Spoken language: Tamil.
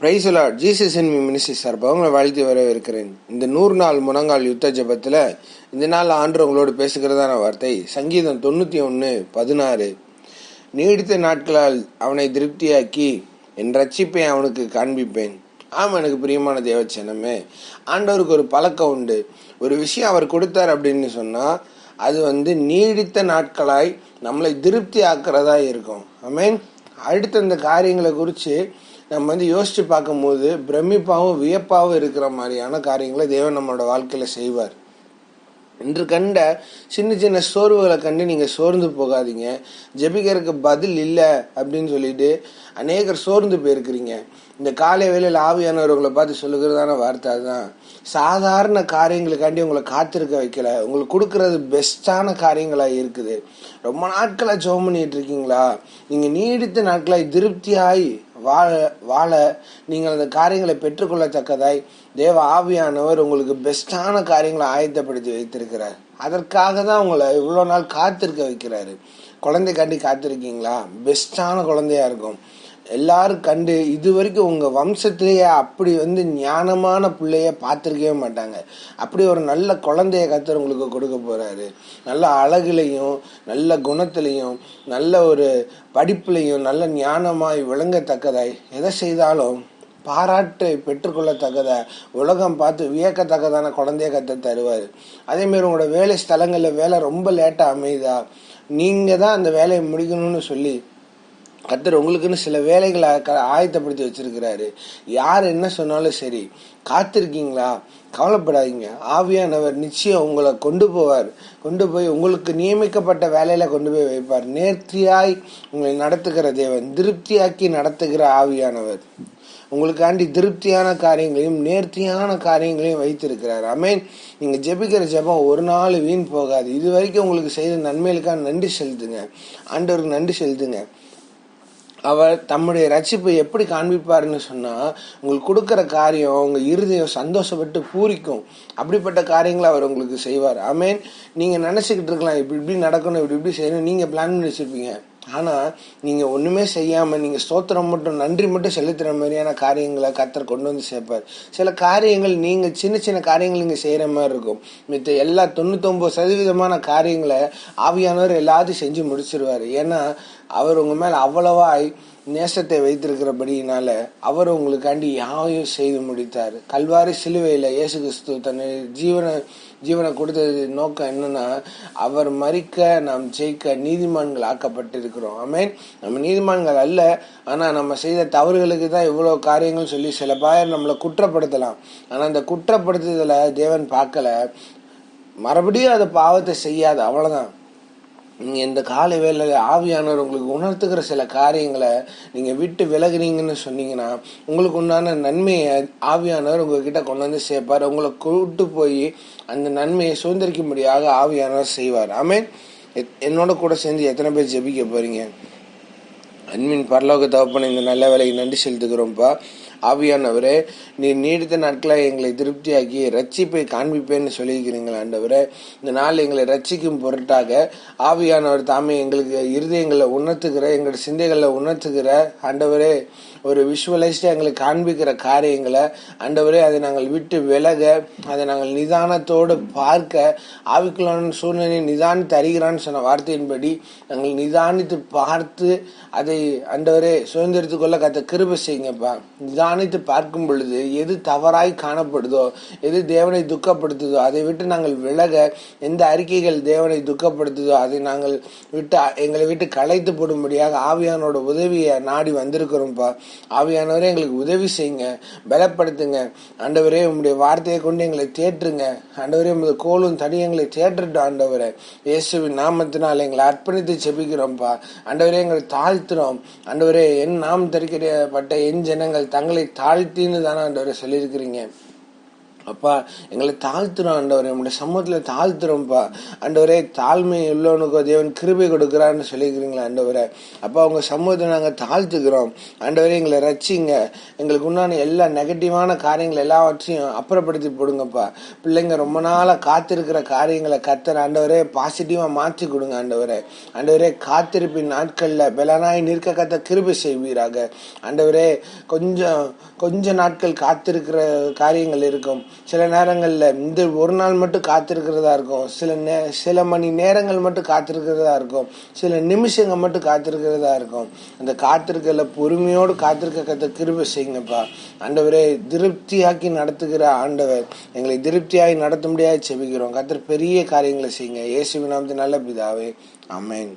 Praise the Lord. Jesus in me ministry சார்பாக உங்களை வாழ்த்தி வரவேற்கிறேன். இந்த 100 நாள் முழங்கால் யுத்த ஜெபத்தில் இந்த நாள் ஆண்டு உங்களோடு பேசுகிறதான வார்த்தை சங்கீதம் 91:16. நீடித்த நாட்களால் அவனை திருப்தியாக்கி என் ரட்சிப்பை அவனுக்கு காண்பிப்பேன். எனக்கு பிரியமான தேவச்சனமே, ஆண்டவருக்கு ஒரு பழக்கம் உண்டு. ஒரு விஷயம் அவர் கொடுத்தார் அப்படின்னு சொன்னால் அது நீடித்த நாட்களாய் நம்மளை திருப்தி ஆக்கிறதா இருக்கும். ஆமென். அடுத்த இந்த காரியங்களை குறித்து நம்ம யோசித்து பார்க்கும்போது பிரமிப்பாகவும் வியப்பாகவும் இருக்கிற மாதிரியான காரியங்களை தேவன் நம்மளோட வாழ்க்கையில் செய்வார். இன்று கண்ட சின்ன சின்ன சோர்வுகளை கண்டு நீங்கள் சோர்ந்து போகாதீங்க. ஜெபிக்கிறதுக்கு பதில் இல்லை அப்படின்னு சொல்லிட்டு அநேகர் சோர்ந்து போயிருக்கிறீங்க. இந்த காலை வேளையில் ஆவியானவர் உங்களை பார்த்து சொல்லுகிறதான வார்த்தை அதுதான். சாதாரண காரியங்களுக்காண்டி உங்களை காத்திருக்க வைக்கல, உங்களுக்கு கொடுக்கறது பெஸ்டான காரியங்களாக இருக்குது. ரொம்ப நாட்களாக ஜெபம் பண்ணிட்டு இருக்கீங்களா? நீங்கள் நீடித்த நாட்களாய் திருப்தியாய் வாழ நீங்கள் அந்த காரியங்களை பெற்றுக்கொள்ளத்தக்கதாய் தேவ ஆவியானவர் உங்களுக்கு பெஸ்டான காரியங்களை ஆயத்தப்படுத்தி வைத்திருக்கிறார். அதற்காக தான் உங்களை இவ்வளோ நாள் காத்திருக்க வைக்கிறாரு. குழந்தைக்காண்டி காத்திருக்கீங்களா? பெஸ்டான குழந்தையா இருக்கும். எல்லாரும் கண்டு இது வரைக்கும் உங்க வம்சத்திலேயே அப்படி ஞானமான பிள்ளைய பார்த்துருக்கவே மாட்டாங்க. அப்படி ஒரு நல்ல குழந்தைய கர்த்தர் உங்களுக்கு கொடுக்க போறாரு. நல்ல அழகுலையும் நல்ல குணத்திலையும் நல்ல ஒரு படிப்புலையும் நல்ல ஞானமாய் விளங்கத்தக்கதாய் எதை செய்தாலும் பாராட்டு பெற்றுக்கொள்ளத்தக்கதா உலகம் பார்த்து வியக்கத்தக்கதான குழந்தைய கர்த்தர் தருவார். அதேமாரி உங்களோட வேலை ஸ்தலங்களில் வேலை ரொம்ப லேட்டாக அமையுதா, நீங்கள் தான் அந்த வேலையை முடிக்கணும்னு சொல்லி கர்த்தர் உங்களுக்குன்னு சில வேலைகளை ஆயத்தப்படுத்தி வச்சிருக்கிறாரு. யார் என்ன சொன்னாலும் சரி, காத்திருக்கீங்களா? கவலைப்படாதீங்க. ஆவியானவர் நிச்சயம் உங்களை கொண்டு போய் உங்களுக்கு நியமிக்கப்பட்ட வேலையில கொண்டு போய் வைப்பார். நேர்த்தியாய் உங்களை நடத்துகிற தேவன், திருப்தியாக்கி நடத்துகிற ஆவியானவர் உங்களுக்காண்டி திருப்தியான காரியங்களையும் நேர்த்தியான காரியங்களையும் வைத்திருக்கிறார். ஆமென். நீங்க ஜெபிக்கிற ஜெபம் ஒரு நாள் வீண் போகாது. இது வரைக்கும் உங்களுக்கு செய்த நன்மைகளுக்காக நன்றி செலுத்துங்க. ஆண்டவருக்கு நன்றி செலுத்துங்க. அவர் தம்முடைய ரட்சிப்பை எப்படி காண்பிப்பாருன்னு சொன்னா, உங்களுக்கு கொடுக்குற காரியம் உங்க இருதயம் சந்தோஷப்பட்டு பூரிக்கும். அப்படிப்பட்ட காரியங்களை அவர் உங்களுக்கு செய்வார். ஆமென். நீங்க நினைச்சுக்கிட்டு இருக்கலாம், இப்படி நடக்கணும், இப்படி செய்யணும், நீங்க பிளான் பண்ணி வச்சிருப்பீங்க. ஆனா நீங்க ஒண்ணுமே செய்யாம நீங்க ஸ்தோத்திரம் மட்டும் நன்றி மட்டும் செலுத்துற மாதிரியான காரியங்களை கர்த்தர் கொண்டு சேர்ப்பார். சில காரியங்கள் நீங்க சின்ன சின்ன காரியங்கள் நீங்க செய்யற மாதிரி இருக்கும். மித்த எல்லா 99% காரியங்களை ஆவியானவர் எல்லாத்தையும் செஞ்சு முடிச்சிருவாரு. ஏன்னா அவர் உங்க மேல அவ்வளவாய் நேசத்தை வைத்திருக்கிறபடினால அவர் உங்களுக்காண்டி யாவையும் செய்து முடித்தார். கல்வாரி சிலுவையில இயேசு கிறிஸ்து தன்னை ஜீவனை கொடுத்தது நோக்கம் என்னன்னா, அவர் மரிக்க நாம் ஜெயிக்க நீதிமான்கள் ஆக்கப்பட்டிருக்கிறோம். ஆமென். நம்ம நீதிமான்கள் அல்ல, ஆனா நம்ம செய்த தவறுகளுக்கு தான் இவ்வளவு காரியங்கள் சொல்லி சில பேர் நம்மளை குற்றப்படுத்தலாம். ஆனா அந்த குற்றப்படுத்துதலை தேவன் பார்க்கல. மறுபடியும் அந்த பாவத்தை செய்யாது, அவ்வளவுதான். நீங்க இந்த காலை வேளையில ஆவியானவர் உங்களுக்கு உணர்த்துகிற சில காரியங்களை நீங்க விட்டு விலகுனீங்கன்னு சொன்னீங்கன்னா உங்களுக்கு உண்டான நன்மையை ஆவியானவர் உங்ககிட்ட கொண்டு சேர்ப்பார். உங்களை கூட்டு போய் அந்த நன்மையை சுதந்திரிக்கும்படியாக ஆவியானவர் செய்வார். ஆமென். என்னோட கூட சேர்ந்து எத்தனை பேர் ஜெபிக்க போறீங்க? அன்பின் பரலோக தகப்பனே, இந்த நல்ல வேலைக்கு நன்றி செலுத்துகிறோம்ப்பா. ஆவியானவரே, நீ நீடித்த நாட்களை எங்களை திருப்தியாக்கி ரட்சிப்பை காண்பிப்பேன்னு சொல்லியிருக்கிறீங்களா ஆண்டவரே. இந்த நாள் எங்களை ரட்சிக்கும் பொருட்டாக ஆவியானவர் தாமே எங்களுக்கு இருதயங்களை உணர்த்துகிற, எங்களோட சிந்தைகளை உணர்த்துகிற ஆண்டவரே, ஒரு விஷுவலைஸ்டாக எங்களுக்கு காண்பிக்கிற காரியங்களை ஆண்டவரே அதை நாங்கள் விட்டு விலக, அதை நாங்கள் நிதானத்தோடு பார்க்க, ஆவிக்குள்ளான சூழ்நிலையை நிதானித்து அறிகிறான்னு சொன்ன வார்த்தையின்படி நாங்கள் நிதானித்து பார்த்து அதை ஆண்டவரே சுதந்திரத்து கொள்ள கத்த கிருபை செய்யுங்கப்பா. நிதானித்து பார்க்கும் பொழுது எது தவறாய் காணப்படுதோ, எது தேவனை துக்கப்படுத்துதோ அதை விட்டு நாங்கள் விலக, எந்த அறிக்கைகள் தேவனை துக்கப்படுத்துதோ அதை நாங்கள் எங்களை விட்டு களைத்து போடும்படியாக ஆவியானோட உதவியை நாடி வந்திருக்கிறோம்ப்பா. ஆவியானவரே, எங்களுக்கு உதவி செய்யுங்க, பலப்படுத்துங்க ஆண்டவரே. உங்களுடைய வார்த்தையை கொண்டு எங்களை தேற்றுங்க ஆண்டவரே. உங்களுடைய கோலும் தடி எங்களை தேற்றட்டும் ஆண்டவரே. இயேசுவின் நாமத்தினால் எங்களை அர்ப்பணித்து செபிக்கிறோம்ப்பா ஆண்டவரே. எங்களை தாழ்த்துறோம் ஆண்டவரே. என் நாம் தரிக்கப்பட்ட என் ஜனங்கள் தங்களை தாழ்த்தின்னு தானே ஆண்டவரே சொல்லியிருக்கிறீங்க. அப்பா எங்களை தாழ்த்துறோம் ஆண்டவரே, நம்முடைய சமூகத்தில் தாழ்த்துறோம்ப்பா ஆண்டவரே. தாழ்மை உள்ளவனுக்கு தேவன் கிருபை கொடுக்குறான்னு சொல்லிக்கிறீங்களா ஆண்டவரே. அப்பா உங்க சமூகத்தை நாங்கள் தாழ்த்துக்கிறோம் ஆண்டவரே. எங்களை ரட்சிங்க, எங்களுக்கு உண்டான எல்லா நெகட்டிவான காரியங்கள் எல்லாவற்றையும் அப்புறப்படுத்தி போடுங்கப்பா. பிள்ளைங்க ரொம்ப நாளாக காத்திருக்கிற காரியங்களை கர்த்தர் ஆண்டவரே பாசிட்டிவாக மாற்றி கொடுங்க ஆண்டவரே. ஆண்டவரே காத்திருப்பின் நாட்களில் பலனாய் நிற்க கர்த்தர் கிருபை செய்வீராக ஆண்டவரே. கொஞ்ச நாட்கள் காத்திருக்கிற காரியங்கள் இருக்கும். சில நேரங்களில் இந்த ஒரு நாள் மட்டும் காத்திருக்கிறதா இருக்கும், சில மணி நேரங்கள் மட்டும் காத்திருக்கிறதா இருக்கும், சில நிமிஷங்கள் மட்டும் காத்திருக்கிறதா இருக்கும். அந்த காத்திருக்கல பொறுமையோடு காத்திருக்க கர்த்தர் கிருபை செய்யுங்கப்பா ஆண்டவரே. திருப்தியாக்கி நடத்துகிற ஆண்டவர், எங்களை திருப்தியாகி நடத்த முடியாது செபிக்கிறோம். கர்த்தர் பெரிய காரியங்களை செய்யுங்க. இயேசுவின் நாமத்தில் நல்ல பிதாவே, ஆமென்.